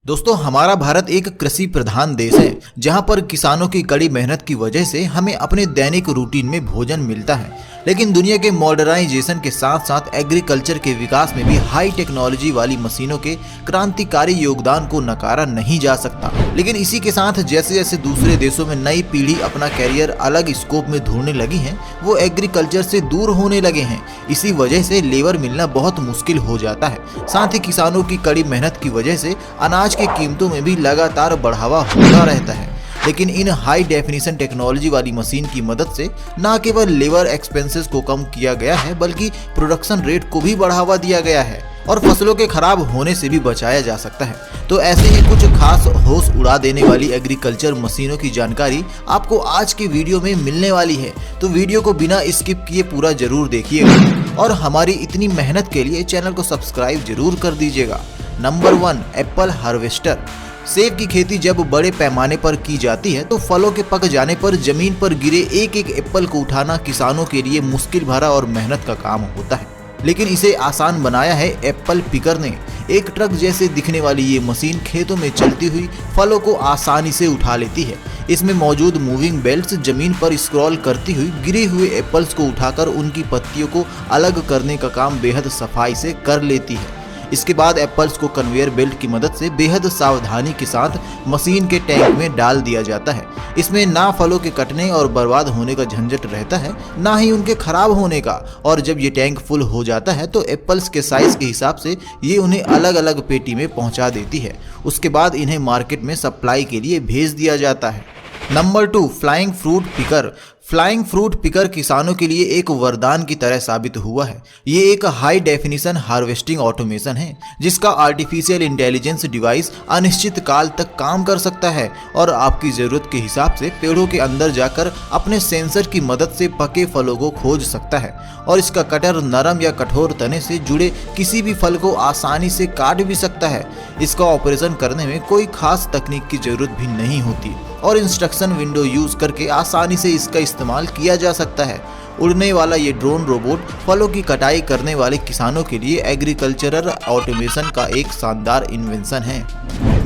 दोस्तों, हमारा भारत एक कृषि प्रधान देश है जहां पर किसानों की कड़ी मेहनत की वजह से हमें अपने दैनिक रूटीन में भोजन मिलता है। लेकिन दुनिया के मॉडर्नाइजेशन के साथ साथ एग्रीकल्चर के विकास में भी हाई टेक्नोलॉजी वाली मशीनों के क्रांतिकारी योगदान को नकारा नहीं जा सकता। लेकिन इसी के साथ जैसे जैसे दूसरे देशों में नई पीढ़ी अपना कैरियर अलग स्कोप में ढूंढने लगी है, वो एग्रीकल्चर से दूर होने लगे हैं। इसी वजह से लेबर मिलना बहुत मुश्किल हो जाता है। साथ ही किसानों की कड़ी मेहनत की वजह से अनाज की कीमतों में भी लगातार बढ़ावा होता रहता है। लेकिन इन हाई डेफिनेशन टेक्नोलॉजी वाली मशीन की मदद से न केवल लेबर एक्सपेंसेस को कम किया गया है, बल्कि प्रोडक्शन रेट को भी बढ़ावा दिया गया है और फसलों के खराब होने से भी बचाया जा सकता है। तो ऐसे ही कुछ खास होश उड़ा देने वाली एग्रीकल्चर मशीनों की जानकारी आपको आज की वीडियो में मिलने वाली है। तो वीडियो को बिना स्किप किए पूरा जरूर देखिएगा और हमारी इतनी मेहनत के लिए चैनल को सब्सक्राइब जरूर कर दीजिएगा। Number 1, Apple harvester. सेब की खेती जब बड़े पैमाने पर की जाती है तो फलों के पक जाने पर जमीन पर गिरे एक एक एप्पल को उठाना किसानों के लिए मुश्किल भरा और मेहनत का काम होता है। लेकिन इसे आसान बनाया है एप्पल पिकर ने। एक ट्रक जैसे दिखने वाली ये मशीन खेतों में चलती हुई फलों को आसानी से उठा लेती है। इसमें मौजूद मूविंग बेल्ट्स जमीन पर स्क्रॉल करती हुई गिरे हुए एप्पल्स को उठाकर उनकी पत्तियों को अलग करने का काम बेहद सफाई से कर लेती है। इसके बाद एप्पल्स को कन्वेयर बेल्ट की मदद से बेहद सावधानी के साथ मशीन के टैंक में डाल दिया जाता है। इसमें ना फलों के कटने और बर्बाद होने का झंझट रहता है, ना ही उनके खराब होने का। और जब ये टैंक फुल हो जाता है तो एप्पल्स के साइज के हिसाब से ये उन्हें अलग अलग पेटी में पहुंचा देती है। उसके बाद इन्हें मार्केट में सप्लाई के लिए भेज दिया जाता है। Number 2, flying fruit picker. Flying fruit picker किसानों के लिए एक वरदान की तरह साबित हुआ है। ये एक हाई डेफिनेशन हार्वेस्टिंग ऑटोमेशन है जिसका आर्टिफिशियल इंटेलिजेंस डिवाइस अनिश्चित काल तक काम कर सकता है और आपकी ज़रूरत के हिसाब से पेड़ों के अंदर जाकर अपने सेंसर की मदद से पके फलों को खोज सकता है। और इसका कटर नरम या कठोर तने से जुड़े किसी भी फल को आसानी से काट भी सकता है। इसका ऑपरेशन करने में कोई खास तकनीक की जरूरत भी नहीं होती और इंस्ट्रक्शन विंडो यूज करके आसानी से इसका इस्तेमाल किया जा सकता है। उड़ने वाला ये ड्रोन रोबोट फलों की कटाई करने वाले किसानों के लिए एग्रीकल्चरल ऑटोमेशन का एक शानदार इन्वेंशन है।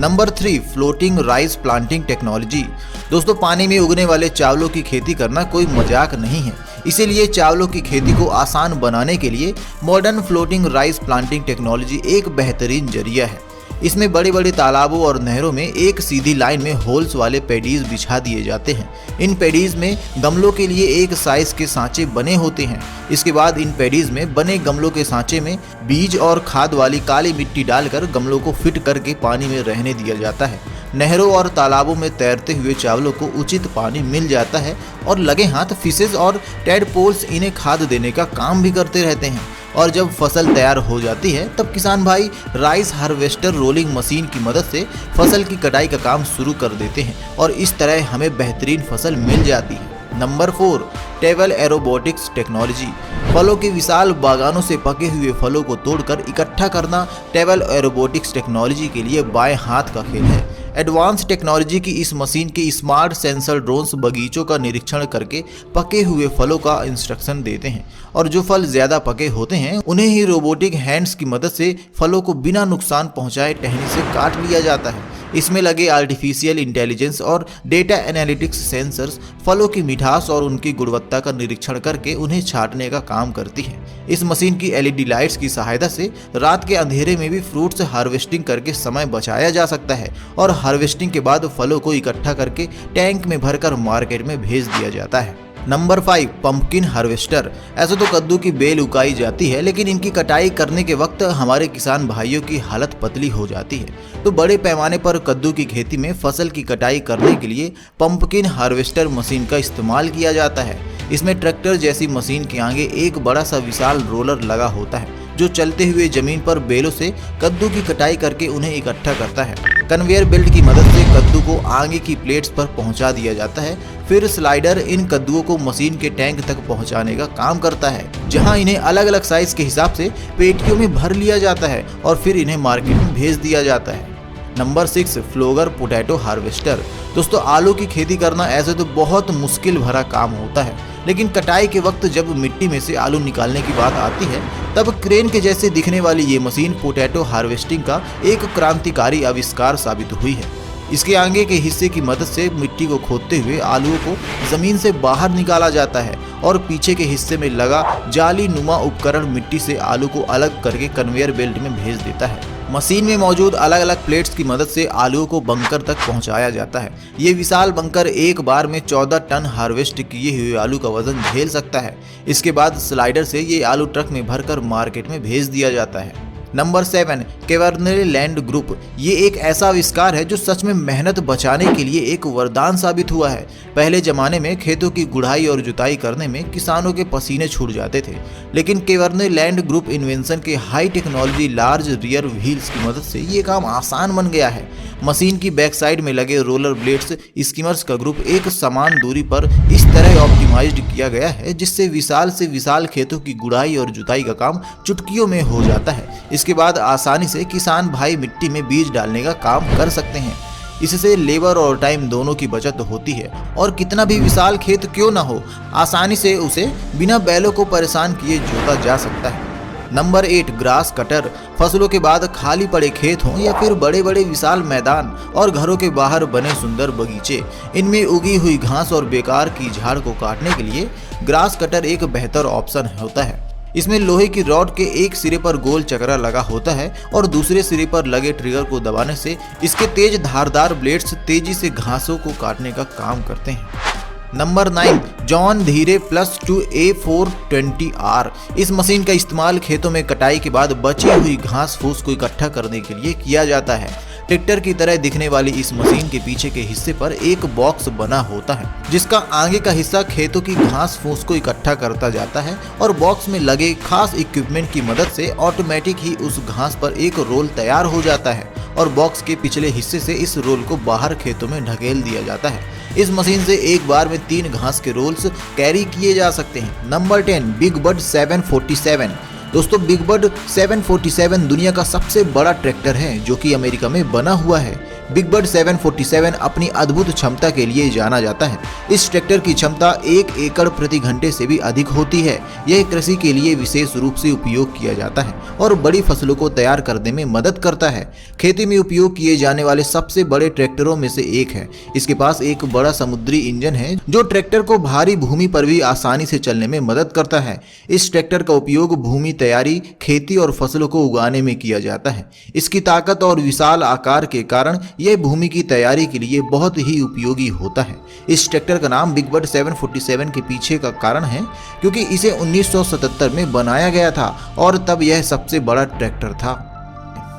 Number 3, floating rice planting technology. दोस्तों, पानी में उगने वाले चावलों की खेती करना कोई मजाक नहीं है। इसीलिए चावलों की खेती को आसान बनाने के लिए modern floating rice planting technology एक बेहतरीन जरिया है। इसमें बड़े बड़े तालाबों और नहरों में एक सीधी लाइन में होल्स वाले पैडीज बिछा दिए जाते हैं। इन पैडीज में गमलों के लिए एक साइज के सांचे बने होते हैं। इसके बाद इन पैडीज में बने गमलों के सांचे में बीज और खाद वाली काली मिट्टी डालकर गमलों को फिट करके पानी में रहने दिया जाता है। नहरों और तालाबों में तैरते हुए चावलों को उचित पानी मिल जाता है और लगे हाथ फिशेस और टेडपोल्स इन्हें खाद देने का काम भी करते रहते हैं। और जब फसल तैयार हो जाती है तब किसान भाई राइस हार्वेस्टर रोलिंग मशीन की मदद से फसल की कटाई का काम शुरू कर देते हैं और इस तरह हमें बेहतरीन फसल मिल जाती है। Number 4, Tevel aerobotics technology. फलों के विशाल बागानों से पके हुए फलों को तोड़कर इकट्ठा करना टेबल एरोबोटिक्स टेक्नोलॉजी के लिए बाएं हाथ का खेल है। एडवांस टेक्नोलॉजी की इस मशीन के स्मार्ट सेंसर ड्रोन्स बगीचों का निरीक्षण करके पके हुए फलों का इंस्ट्रक्शन देते हैं और जो फल ज्यादा पके होते हैं उन्हें ही रोबोटिक हैंड्स की मदद से फलों को बिना नुकसान पहुंचाए टहनी से काट लिया जाता है। इसमें लगे आर्टिफिशियल इंटेलिजेंस और डेटा एनालिटिक्स सेंसर्स फलों की मिठास और उनकी गुणवत्ता का निरीक्षण करके उन्हें छांटने का काम करती है। इस मशीन की एलईडी लाइट्स की सहायता से रात के अंधेरे में भी फ्रूट्स हार्वेस्टिंग करके समय बचाया जा सकता है और हार्वेस्टिंग के बाद फलों को इकट्ठा करके टैंक में भरकर मार्केट में भेज दिया जाता है। Number 5, pumpkin harvester. ऐसे तो कद्दू की बेल उगाई जाती है, लेकिन इनकी कटाई करने के वक्त हमारे किसान भाइयों की हालत पतली हो जाती है। तो बड़े पैमाने पर कद्दू की खेती में फसल की कटाई करने के लिए पंपकिन हार्वेस्टर मशीन का इस्तेमाल किया जाता है। इसमें ट्रैक्टर जैसी मशीन के आगे एक बड़ा सा विशाल रोलर लगा होता है जो चलते हुए जमीन पर बेलों से कद्दू की कटाई करके उन्हें इकट्ठा करता है। कन्वेयर बेल्ट की मदद से कद्दू को आगे की प्लेट्स पर पहुंचा दिया जाता है। फिर स्लाइडर इन कद्दुओं को मशीन के टैंक तक पहुंचाने का काम करता है, जहां इन्हें अलग अलग साइज के हिसाब से पेटियों में भर लिया जाता है और फिर इन्हें मार्केट में भेज दिया जाता है। नंबर 6 फ्लोगर पोटैटो हार्वेस्टर। दोस्तों आलू की खेती करना ऐसे तो बहुत मुश्किल भरा काम होता है, लेकिन कटाई के वक्त जब मिट्टी में से आलू निकालने की बात आती है तब क्रेन के जैसे दिखने वाली ये मशीन पोटैटो हार्वेस्टिंग का एक क्रांतिकारी आविष्कार साबित हुई है। इसके आगे के हिस्से की मदद से मिट्टी को खोदते हुए आलूओं को जमीन से बाहर निकाला जाता है और पीछे के हिस्से में लगा जाली नुमा उपकरण मिट्टी से आलू को अलग करके कन्वेयर बेल्ट में भेज देता है। मशीन में मौजूद अलग अलग प्लेट्स की मदद से आलूओं को बंकर तक पहुंचाया जाता है। ये विशाल बंकर एक बार में 14 टन हार्वेस्ट किए हुए आलू का वजन झेल सकता है। इसके बाद स्लाइडर से ये आलू ट्रक में भरकर मार्केट में भेज दिया जाता है। Number 7 Kverneland group. ये एक ऐसा आविष्कार है जो सच में मेहनत बचाने के लिए एक वरदान साबित हुआ है। पहले जमाने में खेतों की गुड़ाई और जुताई करने में किसानों के पसीने छूट जाते थे, लेकिन केवर्नेलैंड ग्रुप इन्वेंशन के high technology large rear wheels की मदद से ये काम आसान बन गया है। मशीन की बैक साइड में लगे रोलर ब्लेड्स स्कीमर्स का ग्रुप एक समान दूरी पर इस तरह ऑप्टिमाइज्ड किया गया है जिससे विशाल से विशाल खेतों की गुड़ाई और जुताई का काम चुटकियों में हो जाता है। इसके बाद आसानी से किसान भाई मिट्टी में बीज डालने का काम कर सकते हैं। इससे लेबर और टाइम दोनों की बचत होती है और कितना भी विशाल खेत क्यों ना हो, आसानी से उसे बिना बैलों को परेशान किए जोता जा सकता है। Number 8 grass cutter. फसलों के बाद खाली पड़े खेत हों या फिर बड़े बड़े विशाल मैदान और घरों के बाहर बने सुंदर बगीचे, इनमें उगी हुई घास और बेकार की झाड़ को काटने के लिए ग्रास कटर एक बेहतर ऑप्शन होता है। इसमें लोहे की रॉड के एक सिरे पर गोल चक्रा लगा होता है और दूसरे सिरे पर लगे ट्रिगर को दबाने से इसके तेज धारदार ब्लेड्स तेजी से घासों को काटने का काम करते हैं। नंबर 9 जॉन धीरे +2 A420R। इस मशीन का इस्तेमाल खेतों में कटाई के बाद बची हुई घास फूस को इकट्ठा करने के लिए किया जाता है। ट्रैक्टर की तरह दिखने वाली इस मशीन के पीछे के हिस्से पर एक बॉक्स बना होता है जिसका आगे का हिस्सा खेतों की घास फूस को इकट्ठा करता जाता है और बॉक्स में लगे खास इक्विपमेंट की मदद से ऑटोमेटिक ही उस घास पर एक रोल तैयार हो जाता है और बॉक्स के पिछले हिस्से से इस रोल को बाहर खेतों में ढकेल दिया जाता है। इस मशीन से एक बार में 3 घास के रोल्स कैरी किए जा सकते हैं। नंबर 10 बिग बड 747। दोस्तों बिग बड 747 दुनिया का सबसे बड़ा ट्रैक्टर है जो कि अमेरिका में बना हुआ है। बिग बड 747 अपनी अद्भुत क्षमता के लिए जाना जाता है। इस ट्रैक्टर की क्षमता 1 एकड़ प्रति घंटे से भी अधिक होती है। यह कृषि के लिए विशेष रूप से उपयोग किया जाता है और बड़ी फसलों को तैयार करने में मदद करता है। खेती में उपयोग किए जाने वाले सबसे बड़े ट्रैक्टरों में से एक है। इसके पास एक बड़ा समुद्री इंजन है जो ट्रैक्टर को भारी भूमि पर भी आसानी से चलने में मदद करता है। इस ट्रैक्टर का उपयोग भूमि तैयारी, खेती और फसलों को उगाने में किया जाता है। इसकी ताकत और विशाल आकार के कारण यह भूमि की तैयारी के लिए बहुत ही उपयोगी होता है। इस ट्रैक्टर का नाम बिग बड 747 के पीछे का कारण है क्योंकि इसे 1977 में बनाया गया था और तब यह सबसे बड़ा ट्रैक्टर था।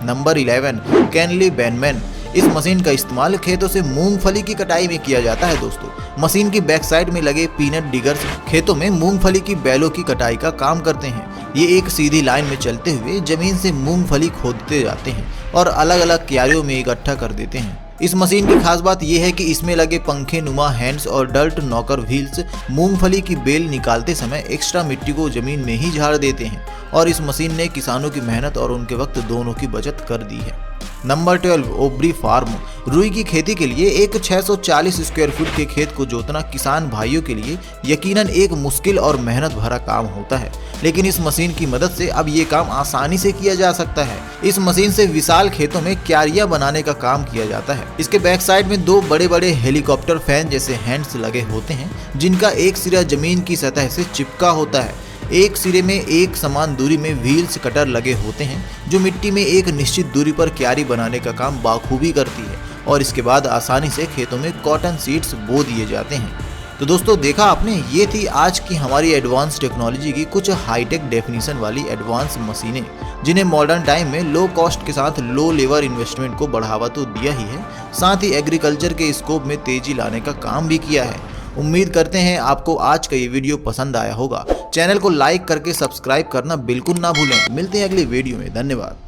नंबर 11 कैनली बैनमैन। इस मशीन का इस्तेमाल खेतों से मूंगफली की कटाई में किया जाता है। दोस्तों मशीन की बैक साइड में लगे पीनट डिगर्स खेतों में मूंगफली की बैलों की कटाई का काम करते हैं। ये एक सीधी लाइन में चलते हुए जमीन से मूंगफली खोदते जाते हैं और अलग अलग क्यारियों में इकट्ठा कर देते हैं। इस मशीन की खास बात यह है कि इसमें लगे पंखे नुमा हैंड्स और डर्ट नॉकर व्हील्स मूंगफली की बेल निकालते समय एक्स्ट्रा मिट्टी को जमीन में ही झाड़ देते हैं और इस मशीन ने किसानों की मेहनत और उनके वक्त दोनों की बचत कर दी है। नंबर 12 ओब्री फार्म। रुई की खेती के लिए एक 640 स्क्वायर फुट के खेत को जोतना किसान भाइयों के लिए यकीनन एक मुश्किल और मेहनत भरा काम होता है, लेकिन इस मशीन की मदद से अब ये काम आसानी से किया जा सकता है। इस मशीन से विशाल खेतों में क्यारियां बनाने का काम किया जाता है। इसके बैक साइड में 2 बड़े बड़े हेलीकॉप्टर फैन जैसे हैंड्स लगे होते हैं जिनका एक सिरा जमीन की सतह से चिपका होता है। एक सिरे में एक समान दूरी में व्हील्स कटर लगे होते हैं जो मिट्टी में एक निश्चित दूरी पर क्यारी बनाने का काम बाखूबी करती है और इसके बाद आसानी से खेतों में कॉटन सीड्स बो दिए जाते हैं। तो दोस्तों देखा आपने, ये थी आज की हमारी एडवांस टेक्नोलॉजी की कुछ हाईटेक डेफिनेशन वाली एडवांस मशीनें जिन्हें मॉडर्न टाइम में लो कॉस्ट के साथ लो लेबर इन्वेस्टमेंट को बढ़ावा तो दिया ही है, साथ ही एग्रीकल्चर के स्कोप में तेजी लाने का काम भी किया है। उम्मीद करते हैं आपको आज का ये वीडियो पसंद आया होगा। चैनल को लाइक करके सब्सक्राइब करना बिल्कुल ना भूलें। मिलते हैं अगली वीडियो में। धन्यवाद।